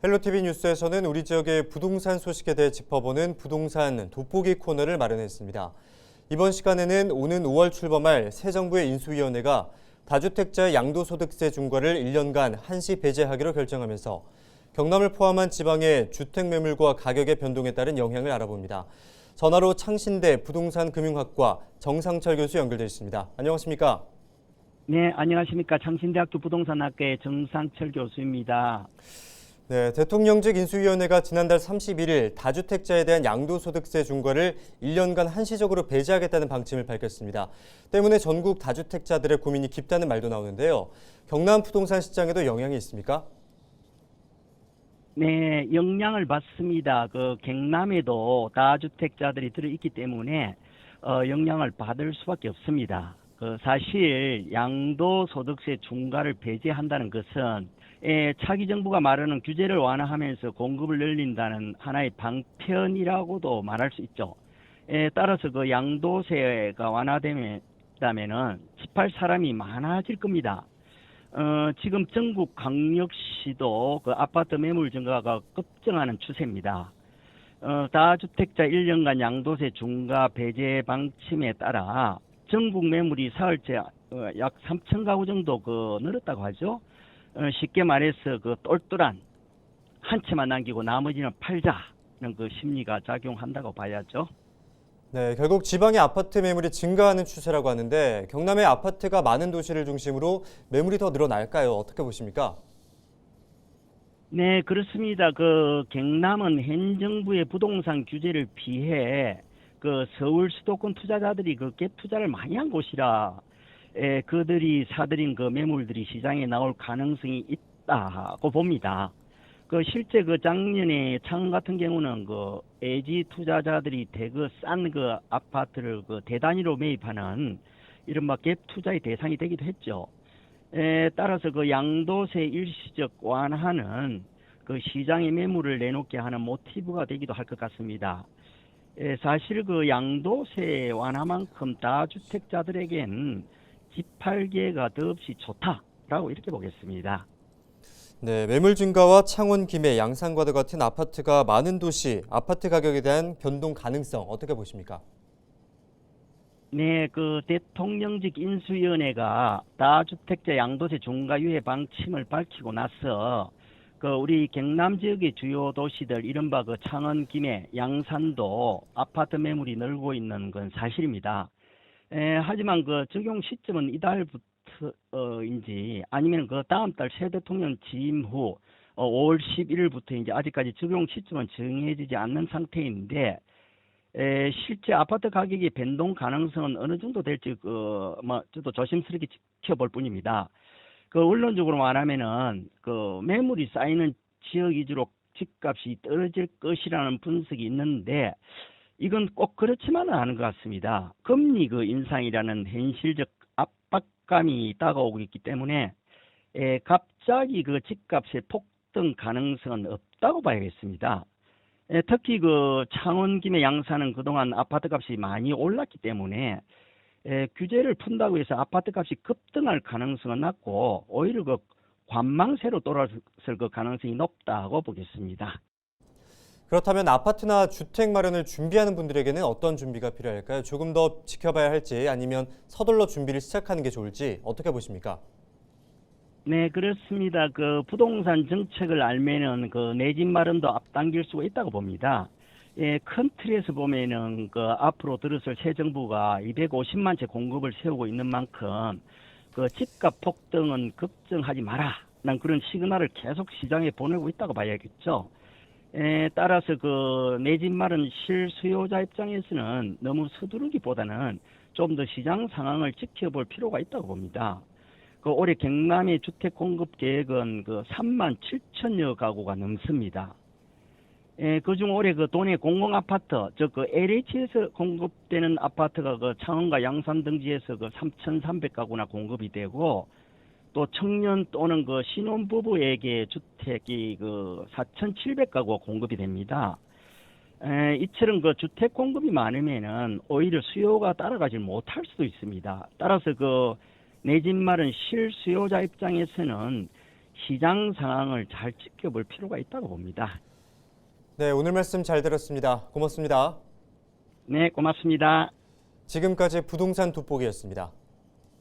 헬로티비 뉴스에서는 우리 지역의 부동산 소식에 대해 짚어보는 부동산 돋보기 코너를 마련했습니다. 이번 시간에는 오는 5월 출범할 새 정부의 인수위원회가 다주택자의 양도소득세 중과를 1년간 한시 배제하기로 결정하면서 경남을 포함한 지방의 주택 매물과 가격의 변동에 따른 영향을 알아봅니다. 전화로 창신대 부동산금융학과 정상철 교수 연결돼 있습니다. 안녕하십니까? 네, 안녕하십니까. 창신대학교 부동산학과의 정상철 교수입니다. 네, 대통령직 인수위원회가 지난달 31일 다주택자에 대한 양도소득세 중과를 1년간 한시적으로 배제하겠다는 방침을 밝혔습니다. 때문에 전국 다주택자들의 고민이 깊다는 말도 나오는데요. 경남 부동산 시장에도 영향이 있습니까? 네, 영향을 받습니다. 경남에도 다주택자들이 들어있기 때문에 영향을 받을 수밖에 없습니다. 사실 양도소득세 중과를 배제한다는 것은 차기 정부가 말하는 규제를 완화하면서 공급을 늘린다는 하나의 방편이라고도 말할 수 있죠. 따라서 양도세가 완화되면은 집할 사람이 많아질 겁니다. 지금 전국 광역시도 아파트 매물 증가가 급증하는 추세입니다. 다주택자 1년간 양도세 중과 배제 방침에 따라 전국 매물이 사흘째 약 3천 가구 정도 늘었다고 하죠. 쉽게 말해서 똘똘한 한 채만 남기고 나머지는 팔자는 심리가 작용한다고 봐야죠. 네, 결국 지방의 아파트 매물이 증가하는 추세라고 하는데 경남의 아파트가 많은 도시를 중심으로 매물이 더 늘어날까요? 어떻게 보십니까? 네, 그렇습니다. 경남은 현 정부의 부동산 규제를 피해 서울 수도권 투자자들이 갭 투자를 많이 한 곳이라 그들이 사들인 매물들이 시장에 나올 가능성이 있다고 봅니다. 실제 작년에 창원 같은 경우는 애지 투자자들이 대거 싼 아파트를 대단위로 매입하는 이른바 갭 투자의 대상이 되기도 했죠. 따라서 양도세 일시적 완화는 시장에 매물을 내놓게 하는 모티브가 되기도 할 것 같습니다. 사실 양도세 완화만큼 다주택자들에겐 집팔 기회가 더없이 좋다라고 이렇게 보겠습니다. 네, 매물 증가와 창원, 김해, 양산과도 같은 아파트가 많은 도시, 아파트 가격에 대한 변동 가능성 어떻게 보십니까? 네, 대통령직 인수위원회가 다주택자 양도세 중과 유예 방침을 밝히고 나서 우리 경남 지역의 주요 도시들 이른바 창원, 김해, 양산도 아파트 매물이 늘고 있는 건 사실입니다. 하지만 적용 시점은 이달부터인지 아니면 다음 달 새 대통령 취임 후 5월 11일부터인지 아직까지 적용 시점은 정해지지 않는 상태인데 실제 아파트 가격의 변동 가능성은 어느 정도 될지 저도 조심스럽게 지켜볼 뿐입니다. 원론적으로 말하면은 매물이 쌓이는 지역 위주로 집값이 떨어질 것이라는 분석이 있는데 이건 꼭 그렇지만은 않은 것 같습니다. 금리 인상이라는 현실적 압박감이 다가오고 있기 때문에 갑자기 집값의 폭등 가능성은 없다고 봐야겠습니다. 특히 창원, 김해, 양산은 그동안 아파트값이 많이 올랐기 때문에 규제를 푼다고 해서 아파트값이 급등할 가능성은 낮고 오히려 관망세로 돌아설 가능성이 높다고 보겠습니다. 그렇다면 아파트나 주택 마련을 준비하는 분들에게는 어떤 준비가 필요할까요? 조금 더 지켜봐야 할지 아니면 서둘러 준비를 시작하는 게 좋을지 어떻게 보십니까? 네, 그렇습니다. 부동산 정책을 알면은 내 집 마련도 앞당길 수가 있다고 봅니다. 큰 틀에서 보면은 앞으로 들어설 새 정부가 250만 채 공급을 세우고 있는 만큼 집값 폭등은 걱정하지 마라. 난 그런 시그널을 계속 시장에 보내고 있다고 봐야겠죠. 따라서 내 집 마련 실수요자 입장에서는 너무 서두르기보다는 좀 더 시장 상황을 지켜볼 필요가 있다고 봅니다. 올해 경남의 주택 공급 계획은 3만 7천여 가구가 넘습니다. 그중 올해 도내 공공 아파트, 즉 LH에서 공급되는 아파트가 창원과 양산 등지에서 3,300가구나 공급이 되고 또 청년 또는 신혼부부에게 주택이 4,700가구가 공급이 됩니다. 이처럼 주택 공급이 많으면은 오히려 수요가 따라가지 못할 수도 있습니다. 따라서 내 집 마련 실수요자 입장에서는 시장 상황을 잘 지켜볼 필요가 있다고 봅니다. 네, 오늘 말씀 잘 들었습니다. 고맙습니다. 네, 고맙습니다. 지금까지 부동산 돋보기였습니다.